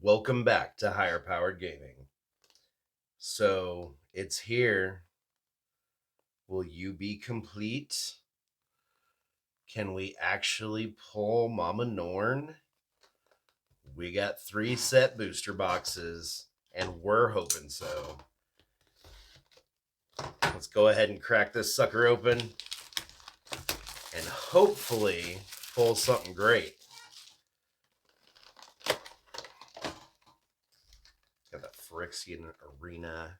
Welcome back to Higher Powered Gaming. So it's here. Will you be complete? Can we actually pull Mama Norn? We got 3 set booster boxes, and we're hoping so. Let's go ahead and crack this sucker open and hopefully pull something great. Got the Phyrexia Arena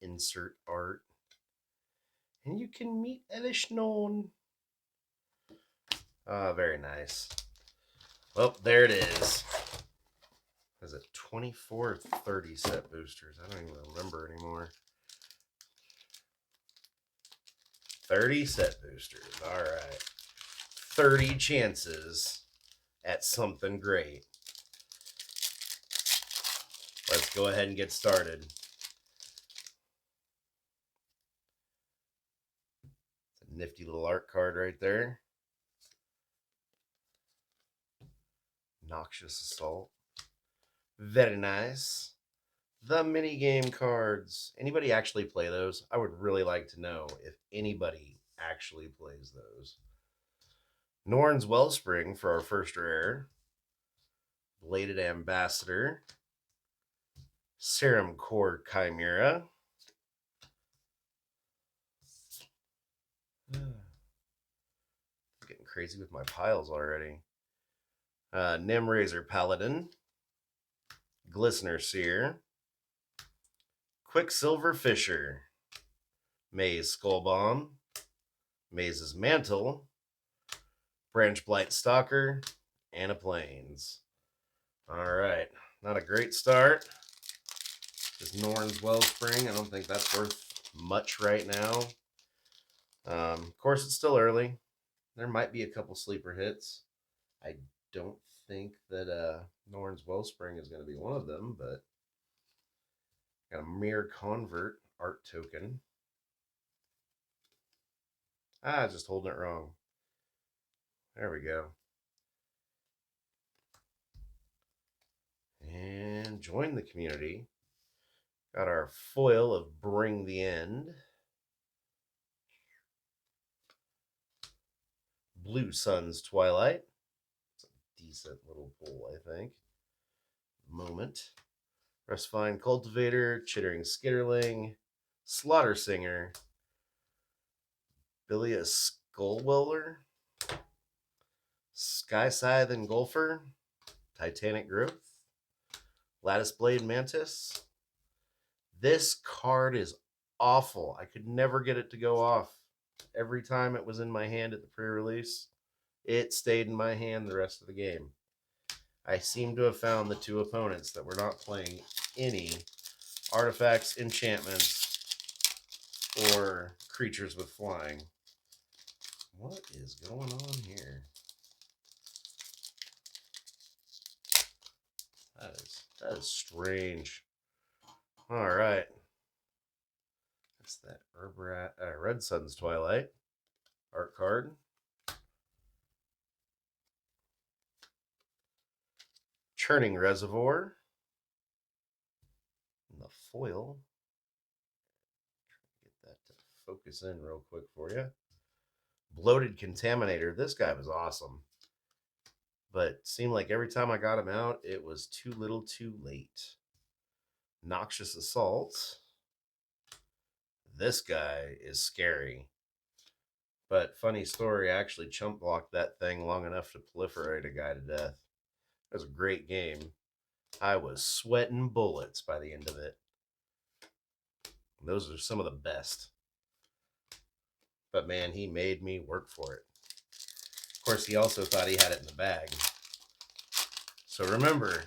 insert art. And you can meet Elish Norn. Oh, very nice. Well, there it is. Is it 24 or 30 set boosters? I don't even remember anymore. 30 set boosters. All right. 30 chances at something great. Let's go ahead and get started. It's a nifty little art card right there. Noxious Assault. Very nice. The mini game cards. Anybody actually play those? I would really like to know if anybody actually plays those. Norn's Wellspring for our first rare. Bladed Ambassador. Serum Core Chimera. Getting crazy with my piles already. Nimrazor Paladin. Glistener Seer. Quicksilver Fisher. Maze Skullbomb. Maze's Mantle. Branch Blight Stalker. Anna Plains. All right. Not a great start. This Norn's Wellspring. I don't think that's worth much right now. Of course, it's still early. There might be a couple sleeper hits. I don't think that Norn's Wellspring is going to be one of them, but got a Mirror Convert art token. Just holding it wrong. There we go. And join the community. Got our foil of Bring the End. Blue Sun's Twilight. It's a decent little pull, I think. Moment. Rustfine Cultivator, Chittering Skitterling, Slaughter Singer, Bilia Skullweller, Sky Scythe Engulfer, Titanic Growth, Lattice Blade Mantis. This card is awful. I could never get it to go off. Every time it was in my hand at the pre-release, it stayed in my hand the rest of the game. I seem to have found the two opponents that were not playing any artifacts, enchantments, or creatures with flying. What is going on here? That is strange. All right. That's that Red Sun's Twilight art card. Churning Reservoir. And the foil. Get that to focus in real quick for you. Bloated Contaminator. This guy was awesome. But seemed like every time I got him out, it was too little too late. Noxious Assault. This guy is scary. But funny story, I actually chump blocked that thing long enough to proliferate a guy to death. It was a great game. I was sweating bullets by the end of it. Those are some of the best. But man, he made me work for it. Of course, he also thought he had it in the bag. So remember,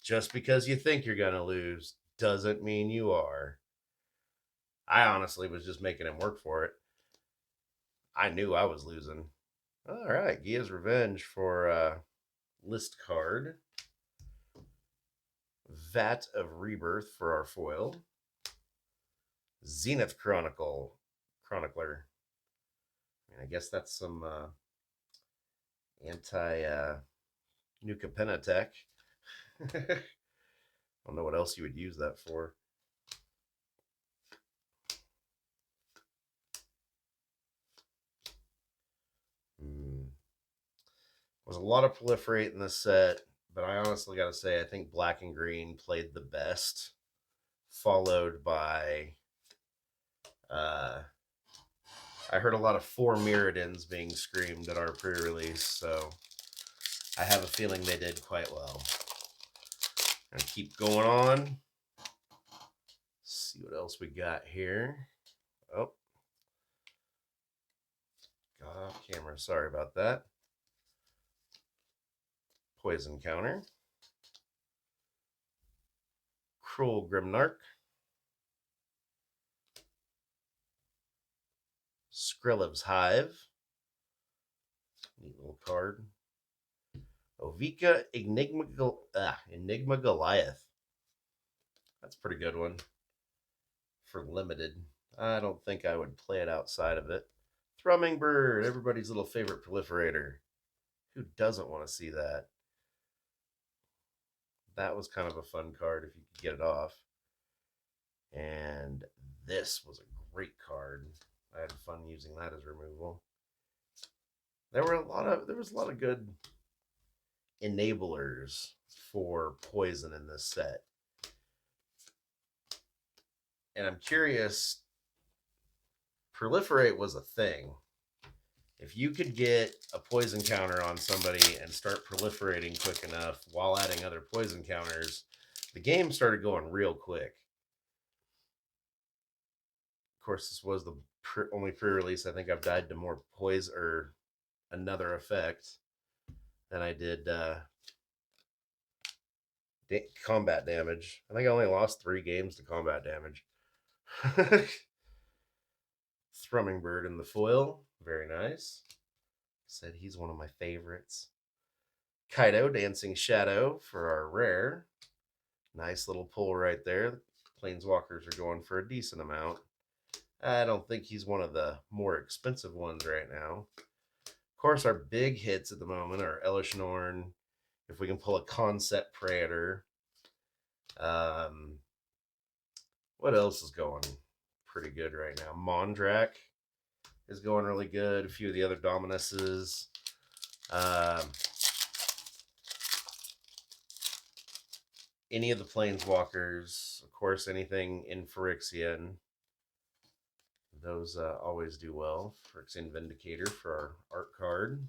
just because you think you're going to lose doesn't mean you are. I honestly was just making him work for it. I knew I was losing. All right, Gia's Revenge for list card. Vat of Rebirth for our foil. Zenith Chronicler. I guess that's some anti Nuka Penna tech. I don't know what else you would use that for. Was a lot of proliferate in this set, but I honestly got to say, I think black and green played the best, followed by. I heard a lot of 4 Mirrodins being screamed at our pre-release, so I have a feeling they did quite well. Gonna keep going on. See what else we got here. Oh, got off camera. Sorry about that. Poison Counter. Cruel Grimnark. Skrillev's Hive. Neat little card. Ovika Enigma Goliath. That's a pretty good one for limited. I don't think I would play it outside of it. Thrumming Bird, everybody's little favorite proliferator. Who doesn't want to see that? That was kind of a fun card if you could get it off. And this was a great card. I had fun using that as removal. There was a lot of good enablers for poison in this set. And I'm curious, proliferate was a thing. If you could get a poison counter on somebody and start proliferating quick enough while adding other poison counters, the game started going real quick. Of course, this was the only pre-release I think I've died to more poison or another effect than I did combat damage. I think I only lost 3 games to combat damage. Thrumming Bird in the foil. Very nice. Said he's one of my favorites. Kaido, Dancing Shadow for our rare. Nice little pull right there. Planeswalkers are going for a decent amount. I don't think he's one of the more expensive ones right now. Of course, our big hits at the moment are Elish Norn. If we can pull a Concept Praetor. What else is going pretty good right now? Mondrak is going really good. A few of the other Dominuses. Any of the Planeswalkers. Of course, anything in Phyrexia. Those always do well. Phyrexian Vindicator for our art card.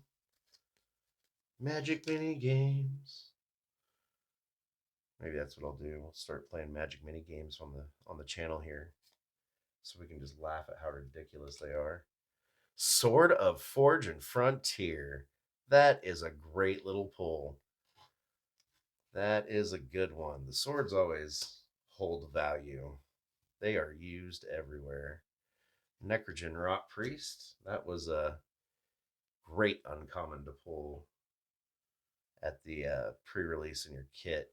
Magic Mini Games. Maybe that's what I'll do. We'll start playing Magic Mini Games on the channel here, so we can just laugh at how ridiculous they are. Sword of Forge and Frontier. That is a great little pull. That is a good one. The swords always hold value. They are used everywhere. Necrogen Rot Priest. That was a great uncommon to pull at the pre-release in your kit.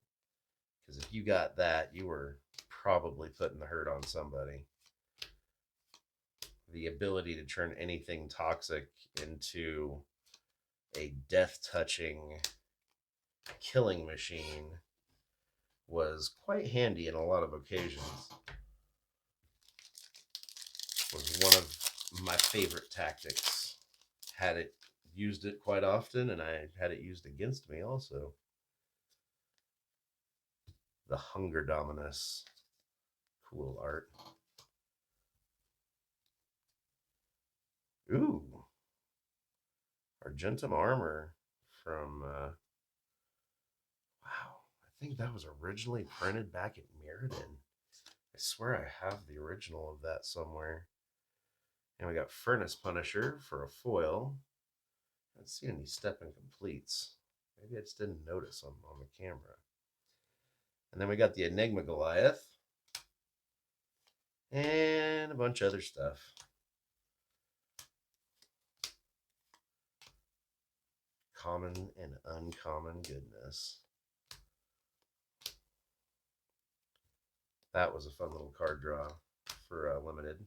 Because if you got that, you were probably putting the hurt on somebody. The ability to turn anything toxic into a death-touching killing machine was quite handy in a lot of occasions. Was one of my favorite tactics. Used it quite often, and I had it used against me also. The Hunger Dominus. Cool art. Ooh. Argentum Armor from, wow, I think that was originally printed back at Mirrodin. I swear I have the original of that somewhere. And we got Furnace Punisher for a foil. I don't see any step and completes. Maybe I just didn't notice them on the camera. And then we got the Enigma Goliath. And a bunch of other stuff. Common and uncommon goodness. That was a fun little card draw for limited.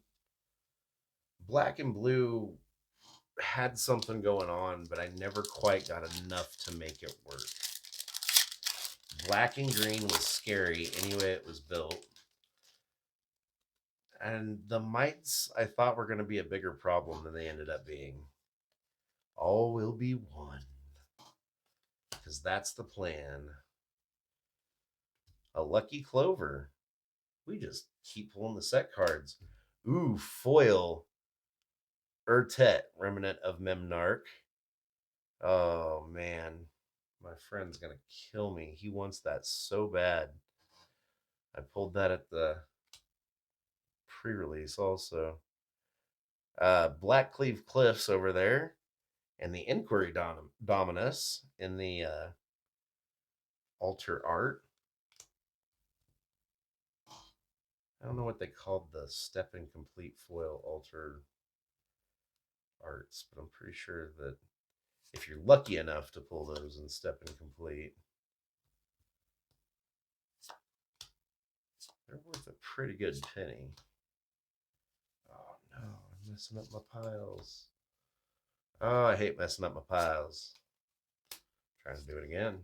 Black and blue had something going on, but I never quite got enough to make it work. Black and green was scary anyway it was built. And the mites I thought were going to be a bigger problem than they ended up being. All will be one. Because that's the plan. A lucky clover. We just keep pulling the set cards. Ooh, foil. Urtet, remnant of Memnarch. Oh, man. My friend's going to kill me. He wants that so bad. I pulled that at the pre-release also. Blackcleave Cliffs over there. And the Inquiry Dominus in the alter art. I don't know what they called the Step and Complete foil alter arts, but I'm pretty sure that if you're lucky enough to pull those in Step and Complete, they're worth a pretty good penny. Oh no, I'm messing up my piles. Oh, I hate messing up my piles. Trying to do it again.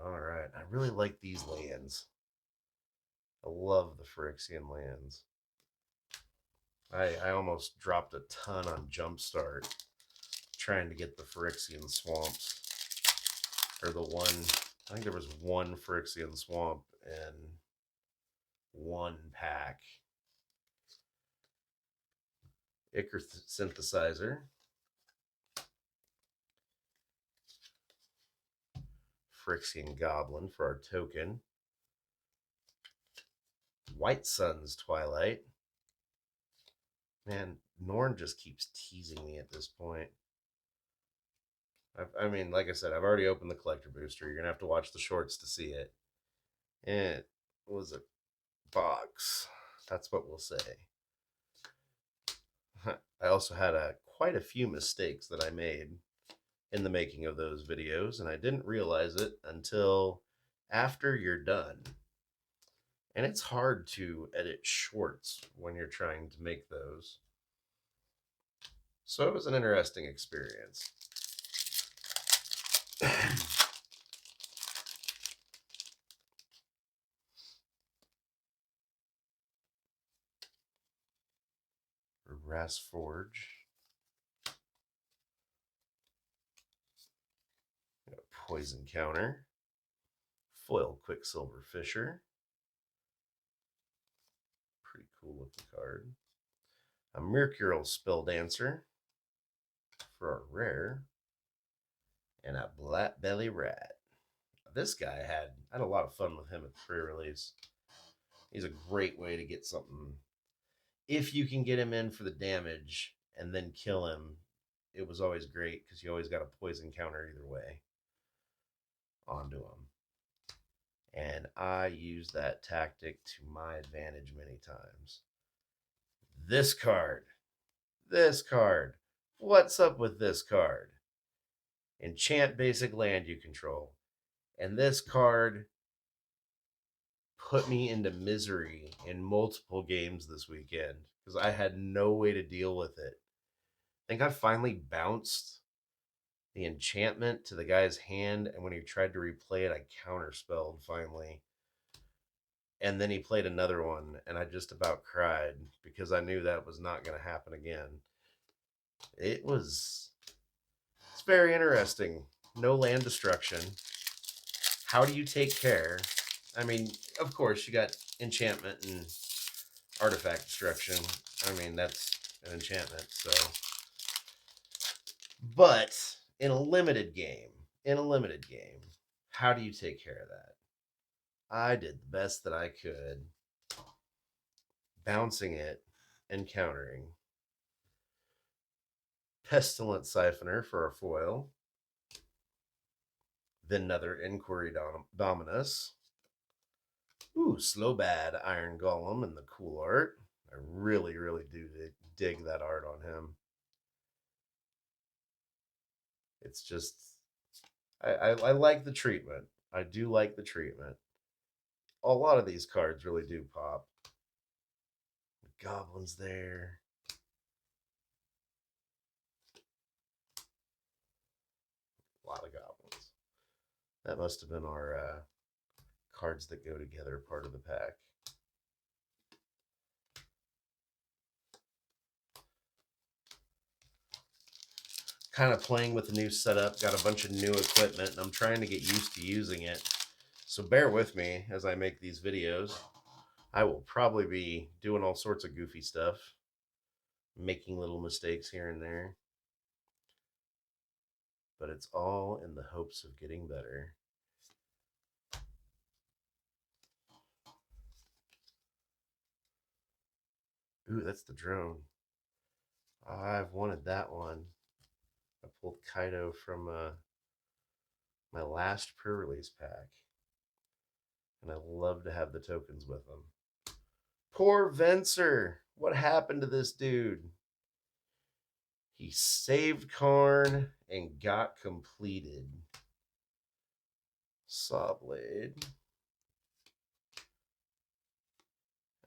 All right, I really like these lands. I love the Phyrexian lands. I almost dropped a ton on Jumpstart trying to get the Phyrexian swamps. Or the one, I think there was one Phyrexian swamp in one pack. Ichor Synthesizer. Phyrexian Goblin for our token. White Sun's Twilight. Man, Norn just keeps teasing me at this point. I mean, like I said, I've already opened the collector booster. You're going to have to watch the shorts to see it. It was a box. That's what we'll say. I also had quite a few mistakes that I made in the making of those videos, and I didn't realize it until after you're done. And it's hard to edit shorts when you're trying to make those. So it was an interesting experience. Rasforge. Poison Counter. Foil Quicksilver Fisher. Pretty cool looking card. A Mercurial Spell Dancer for a rare. And a Black Belly Rat. This guy I had a lot of fun with him at the pre-release. He's a great way to get something. If you can get him in for the damage and then kill him, it was always great because you always got a poison counter either way onto him. And I used that tactic to my advantage many times. This card. What's up with this card? Enchant basic land you control. And this card put me into misery in multiple games this weekend because I had no way to deal with it. I think I finally bounced the enchantment to the guy's hand, and when he tried to replay it, I counterspelled finally. And then he played another one, and I just about cried because I knew that was not going to happen again. It's very interesting. No land destruction. How do you take care? I mean, of course, you got enchantment and artifact destruction. I mean, that's an enchantment, so. But in a limited game, how do you take care of that? I did the best that I could, bouncing it and countering. Pestilent Siphoner for a foil. Then another Inquiry Dominus. Ooh, Slow Bad Iron Golem and the cool art. I really, really do dig that art on him. It's just, I like the treatment. I do like the treatment. A lot of these cards really do pop. The goblins there. A lot of goblins. That must have been our cards that go together part of the pack. Kind of playing with the new setup, got a bunch of new equipment, and I'm trying to get used to using it. So bear with me as I make these videos. I will probably be doing all sorts of goofy stuff, making little mistakes here and there, but it's all in the hopes of getting better. Ooh, that's the drone. I've wanted that one. I pulled Kaido from my last pre-release pack, and I love to have the tokens with them. Poor Venser. What happened to this dude? He saved Karn and got completed. Sawblade.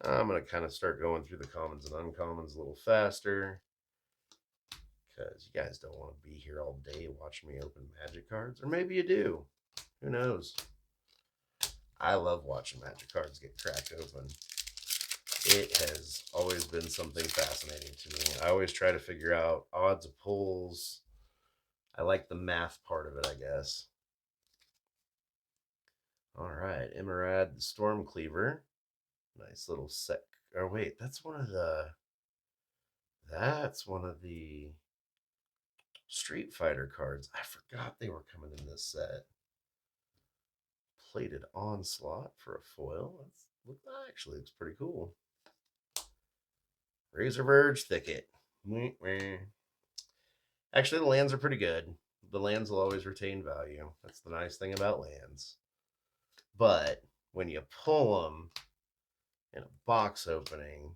I'm going to kind of start going through the commons and uncommons a little faster, because you guys don't want to be here all day watching me open magic cards. Or maybe you do. Who knows? I love watching magic cards get cracked open. It has always been something fascinating to me. I always try to figure out odds of pulls. I like the math part of it, I guess. All right, Emerald the Storm Cleaver. Nice little set. Oh wait, that's one of the Street Fighter cards. I forgot they were coming in this set. Plated Onslaught for a foil. That actually looks pretty cool. Razor Verge Thicket. Actually, the lands are pretty good. The lands will always retain value. That's the nice thing about lands. But when you pull them in a box opening,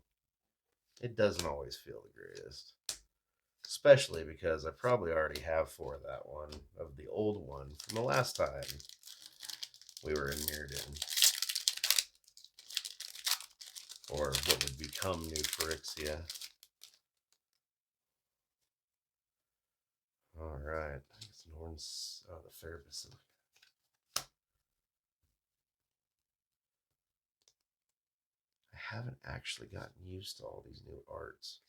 it doesn't always feel the greatest. Especially because I probably already have 4 of that one, of the old one from the last time we were in Mirrodin. Or what would become new Phyrexia. All right. It's Norn's. Oh, the Fair Basilica. I haven't actually gotten used to all these new arts.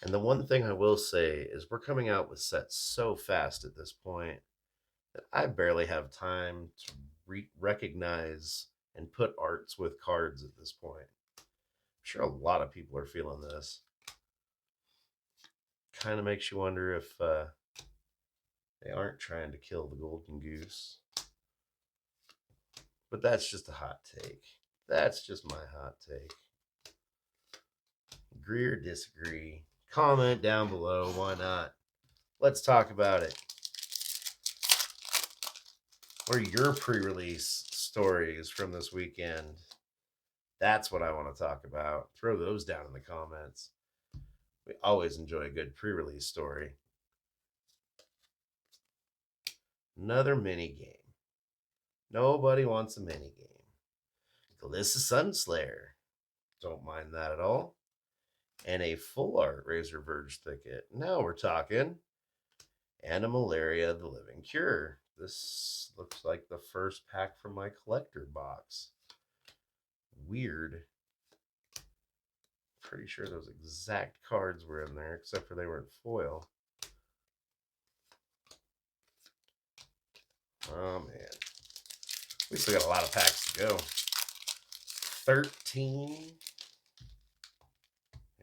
And the one thing I will say is we're coming out with sets so fast at this point that I barely have time to recognize and put arts with cards at this point. I'm sure a lot of people are feeling this. Kind of makes you wonder if they aren't trying to kill the golden goose. But that's just a hot take. That's just my hot take. Agree or disagree? Comment down below. Why not? Let's talk about it. What are your pre-release stories from this weekend? That's what I want to talk about. Throw those down in the comments. We always enjoy a good pre-release story. Another mini game. Nobody wants a mini game. Glissa Sunslayer. Don't mind that at all. And a full art Razor Verge Thicket. Now we're talking. Animalaria the Living Cure. This looks like the first pack from my collector box. Weird. Pretty sure those exact cards were in there, except for they weren't foil. Oh, man. We still got a lot of packs to go. 13.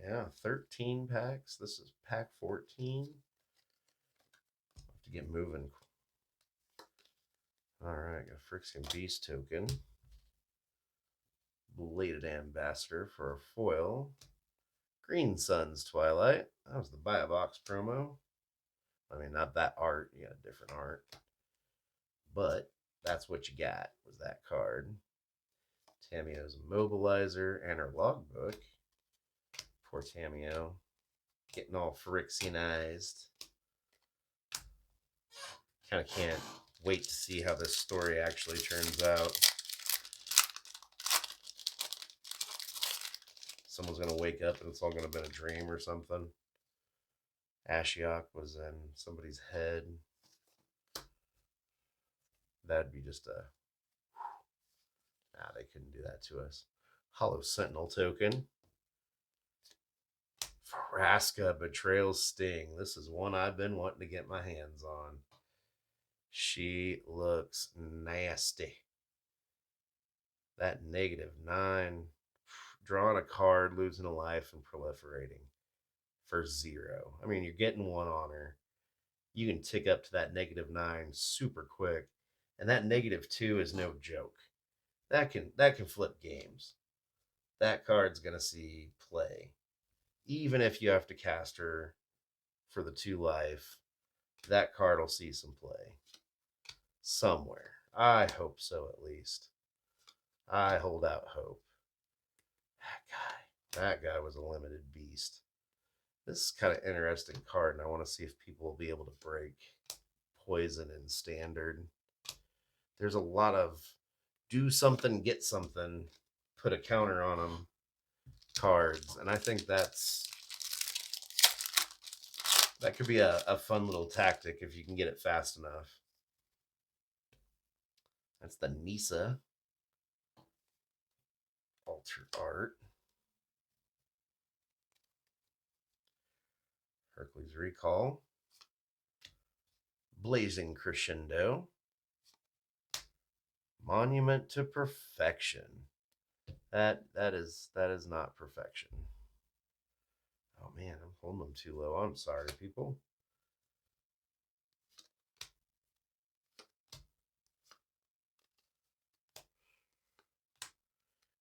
Yeah, 13 packs. This is pack 14. Have to get moving. All right, got a Phyrexian Beast token. Belated Ambassador for a foil. Green Sun's Twilight. That was the buy a box promo. I mean, not that art. You got a different art. But that's what you got, was that card. Tamio's Immobilizer and her logbook. Poor Tamio. Getting all Phyrexianized. Kind of can't wait to see how this story actually turns out. Someone's going to wake up and it's all going to have been a dream or something. Ashiok was in somebody's head. That'd be just a... Nah, they couldn't do that to us. Hollow Sentinel token. Vraska Betrayal Sting. This is one I've been wanting to get my hands on. She looks nasty. That -9. Drawing a card, losing a life, and proliferating for 0. I mean, you're getting 1 honor. You can tick up to that -9 super quick. And that -2 is no joke. That can flip games. That card's gonna see play. Even if you have to cast her for the 2 life, that card will see some play. Somewhere. I hope so, at least. I hold out hope. That guy was a limited beast. This is kind of interesting card, and I want to see if people will be able to break poison in standard. There's a lot of do something, get something, put a counter on them cards, and I think that could be a fun little tactic if you can get it fast enough. That's the Nisa Alter Art. Hercules Recall. Blazing Crescendo. Monument to Perfection. That is not perfection. Oh man, I'm holding them too low. I'm sorry, people.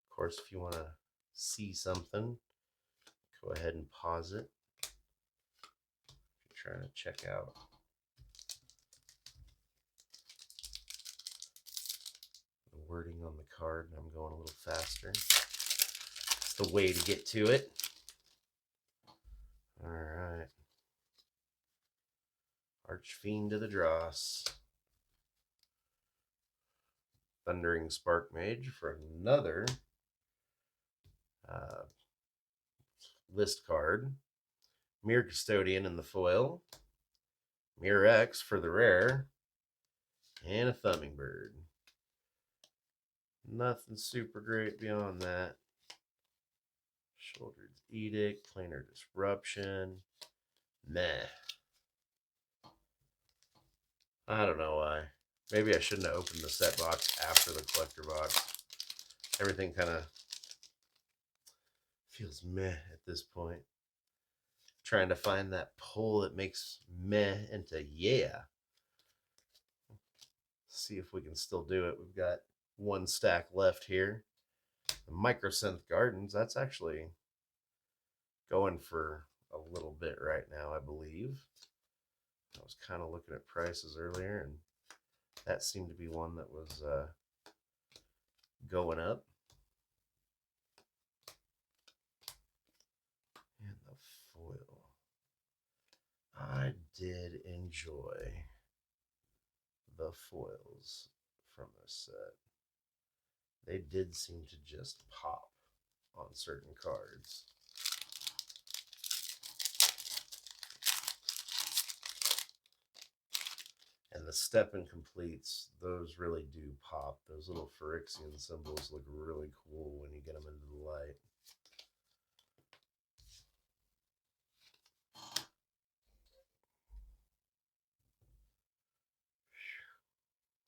Of course, if you want to see something, go ahead and pause it. If you're trying to check out the wording on the card, and I'm going a little faster. It's the way to get to it. All right. Archfiend of the Dross. Thundering Spark Mage for another list card. Mirror Custodian in the foil. Mirror X for the rare. And a Hummingbird. Nothing super great beyond that. Shouldered Edict. Planar Disruption. Meh. I don't know why. Maybe I shouldn't have opened the set box after the collector box. Everything kind of feels meh at this point. Trying to find that pull that makes meh into yeah. See if we can still do it. We've got 1 stack left here. The Microsynth Gardens, that's actually going for a little bit right now, I believe. I was kind of looking at prices earlier, and that seemed to be one that was going up. And the foil. I did enjoy the foils from this set. They did seem to just pop on certain cards. And the step and completes, those really do pop. Those little Phyrexian symbols look really cool when you get them into the light.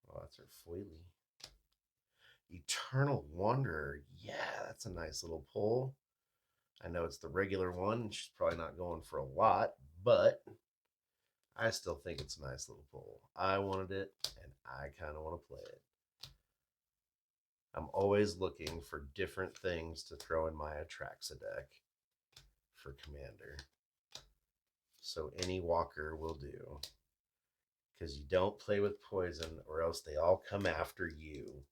Oh, that's our foily. Eternal Wanderer. Yeah, that's a nice little pull. I know it's the regular one. She's probably not going for a lot, but I still think it's a nice little pull. I wanted it, and I kind of want to play it. I'm always looking for different things to throw in my Atraxa deck for Commander. So any walker will do. Because you don't play with poison, or else they all come after you.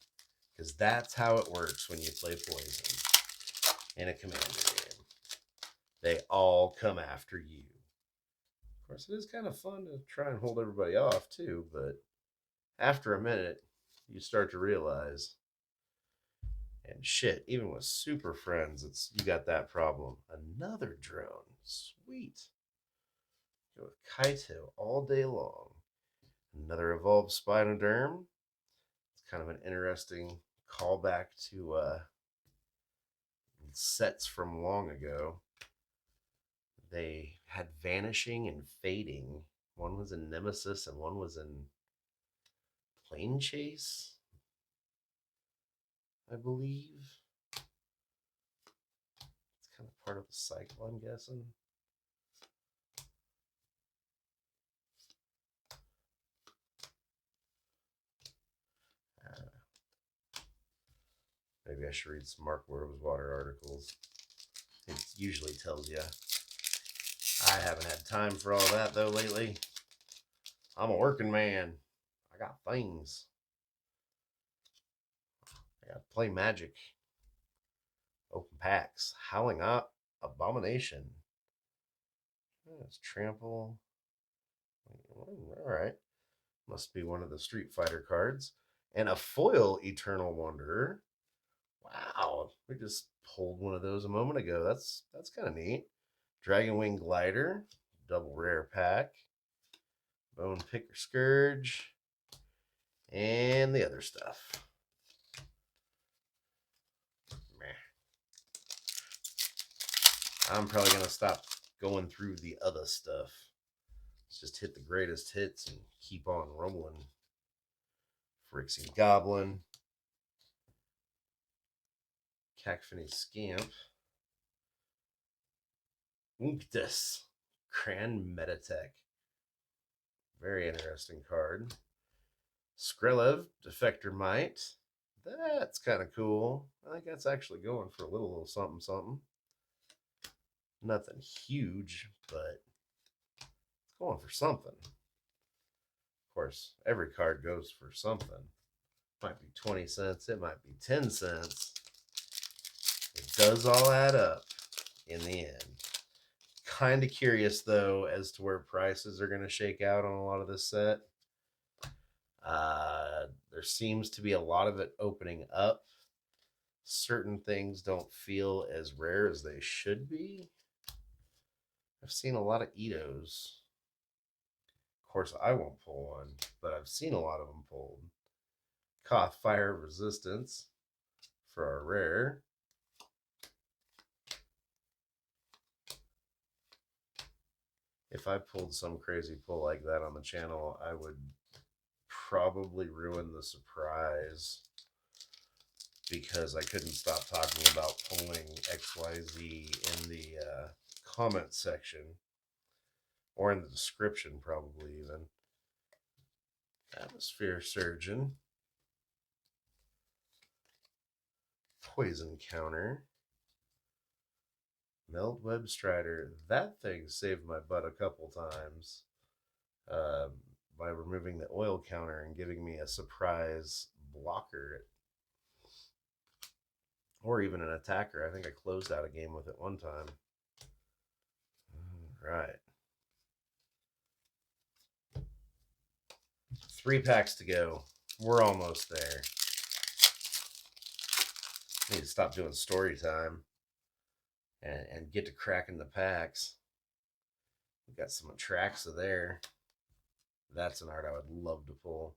Because that's how it works when you play poison in a Commander game. They all come after you. Of course, it is kind of fun to try and hold everybody off, too. But after a minute, you start to realize, and shit, even with Super Friends, you got that problem. Another drone. Sweet. Go with Kaito all day long. Another Evolved Spinoderm. kind of an interesting callback to sets from long ago. They had Vanishing and Fading. One was in Nemesis and one was in Plane Chase, I believe. It's kind of part of the cycle, I'm guessing. Maybe I should read some Mark Rosewater articles. It usually tells you. I haven't had time for all that, though, lately. I'm a working man. I got things. I got to play Magic. Open packs. Howling Up. Abomination. That's Trample. All right. Must be one of the Street Fighter cards. And a foil Eternal Wanderer. Wow. We just pulled one of those a moment ago. That's kind of neat. Dragon Wing Glider. Double rare pack. Bone Picker Scourge. And the other stuff. I'm probably going to stop going through the other stuff. Let's just hit the greatest hits and keep on rolling. Phyrexia Goblin. Cacophony Scamp. Unctus. Cran Metatech. Very interesting card. Skrilev, Defector Might. That's kind of cool. I think that's actually going for a little something something. Nothing huge, but it's going for something. Of course, every card goes for something. Might be 20 cents. It might be 10 cents. It does all add up in the end. Kind of curious, though, as to where prices are going to shake out on a lot of this set. There seems to be a lot of it opening up. Certain things don't feel as rare as they should be. I've seen a lot of Itos. Of course, I won't pull one, but I've seen a lot of them pulled. Koth Fire Resistance for our rare. If I pulled some crazy pull like that on the channel, I would probably ruin the surprise because I couldn't stop talking about pulling XYZ in the comment section or in the description, probably even. Atmosphere Surgeon. Poison Counter. Meld Web Strider. That thing saved my butt a couple times by removing the oil counter and giving me a surprise blocker. Or even an attacker. I think I closed out a game with it one time. All right. 3 packs to go. We're almost there. I need to stop doing story time and get to cracking the packs. We got some Atraxa there. That's an art I would love to pull.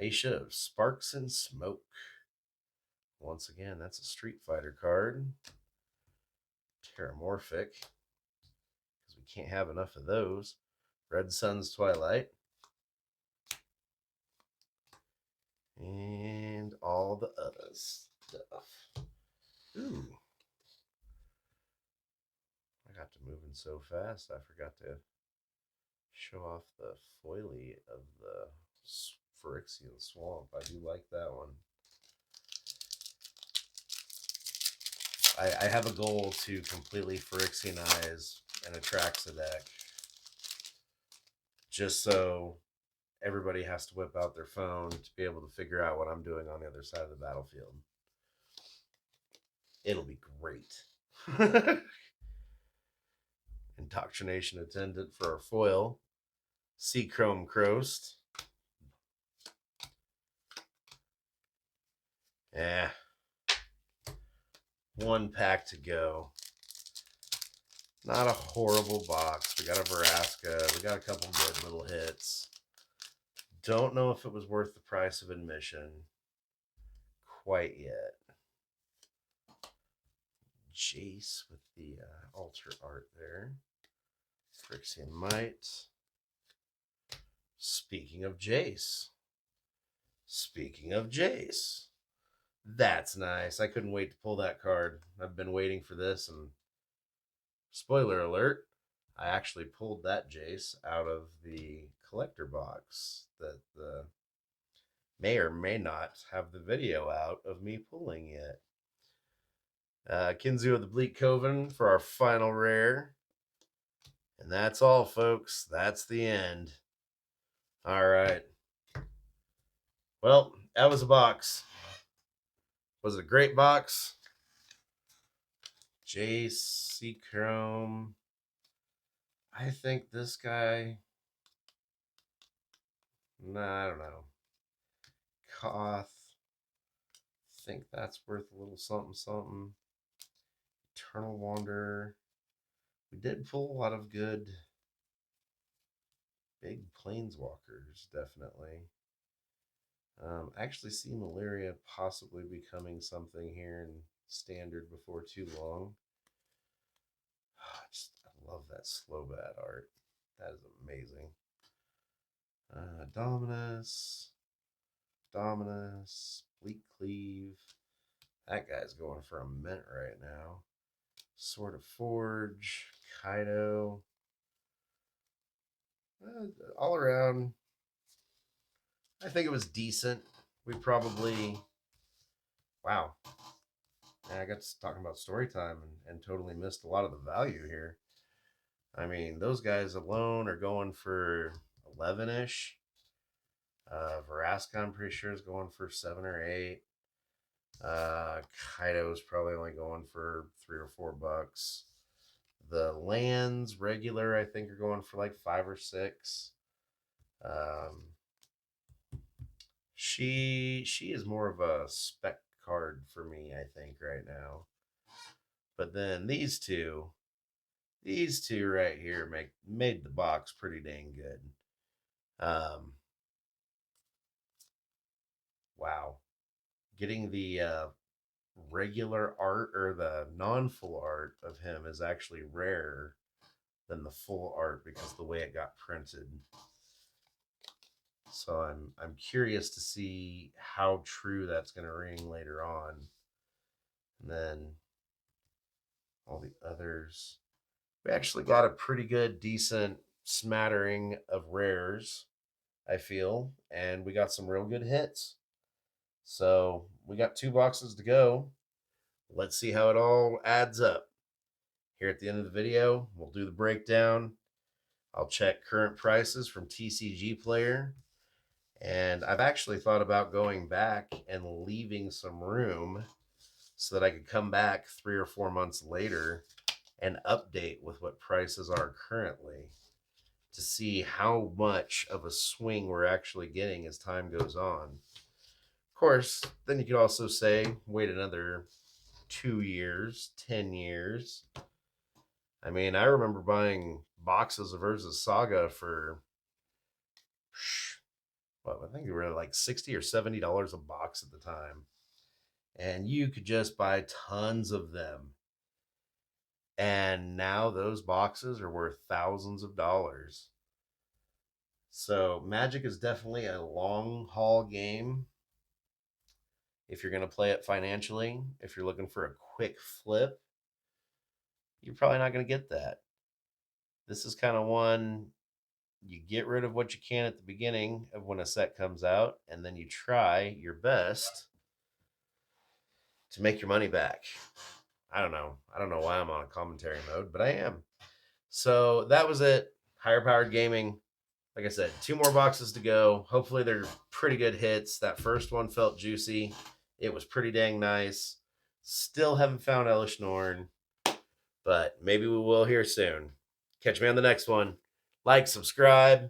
Aisha of Sparks and Smoke. Once again, that's a Street Fighter card. Terramorphic, because we can't have enough of those. Red Sun's Twilight. And all the other stuff. Ooh. I got to moving so fast, I forgot to show off the foily of the Phyrexian Swamp. I do like that one. I have a goal to completely Phyrexianize an Atraxa deck. Just so everybody has to whip out their phone to be able to figure out what I'm doing on the other side of the battlefield. It'll be great. Indoctrination Attendant for our foil. Seachrome Croast. Yeah. 1 pack to go. Not a horrible box. We got a Veraska. We got a couple good little hits. don't know if it was worth the price of admission quite yet. Jace with the altar art there. Phyrexian Might. Speaking of Jace. That's nice. I couldn't wait to pull that card. I've been waiting for this, and spoiler alert, I actually pulled that Jace out of the collector box that may or may not have the video out of me pulling yet. Kinzu of the Bleak Coven for our final rare. And that's all, folks. That's the end. All right. Well, that was a box. Was it a great box? Jace, Chrome. I think this guy. Nah, I don't know. Koth. Think that's worth a little something, something. Eternal Wanderer. We did pull a lot of good big planeswalkers, definitely. I actually see Malaria possibly becoming something here in Standard before too long. I love that slow bad art. That is amazing. Dominus, Bleak Cleave. That guy's going for a mint right now. Sword of Forge, Kaido. All around, I think it was decent. We probably, wow. I got to talking about story time and totally missed a lot of the value here. I mean, those guys alone are going for 11-ish. Veraska, I'm pretty sure, is going for 7 or 8. Kaido's probably only going for $3 or $4. The lands regular, I think, are going for like 5 or 6. She is more of a spec card for me, I think, right now. But then these two right here made the box pretty dang good. Wow. Getting the regular art or the non-full art of him is actually rarer than the full art because of the way it got printed. So I'm curious to see how true that's going to ring later on. And then all the others. We actually got a pretty good, decent smattering of rares, I feel, and we got some real good hits. So we got 2 boxes to go. Let's see how it all adds up. Here at the end of the video, we'll do the breakdown. I'll check current prices from TCG Player. And I've actually thought about going back and leaving some room so that I could come back 3 or 4 months later and update with what prices are currently to see how much of a swing we're actually getting as time goes on. Of course, then you could also say, wait another 2 years, 10 years. I mean, I remember buying boxes of Urza Saga for, I think they were like $60 or $70 a box at the time. And you could just buy tons of them. And now those boxes are worth thousands of dollars. So Magic is definitely a long haul game. If you're going to play it financially, if you're looking for a quick flip, you're probably not going to get that. This is kind of one you get rid of what you can at the beginning of when a set comes out, and then you try your best to make your money back. I don't know why I'm on a commentary mode, but I am. So that was it. Higher Powered Gaming. Like I said, 2 more boxes to go. Hopefully they're pretty good hits. That first one felt juicy. It was pretty dang nice. Still haven't found Elish Norn, but maybe we will here soon. Catch me on the next one. Like, subscribe,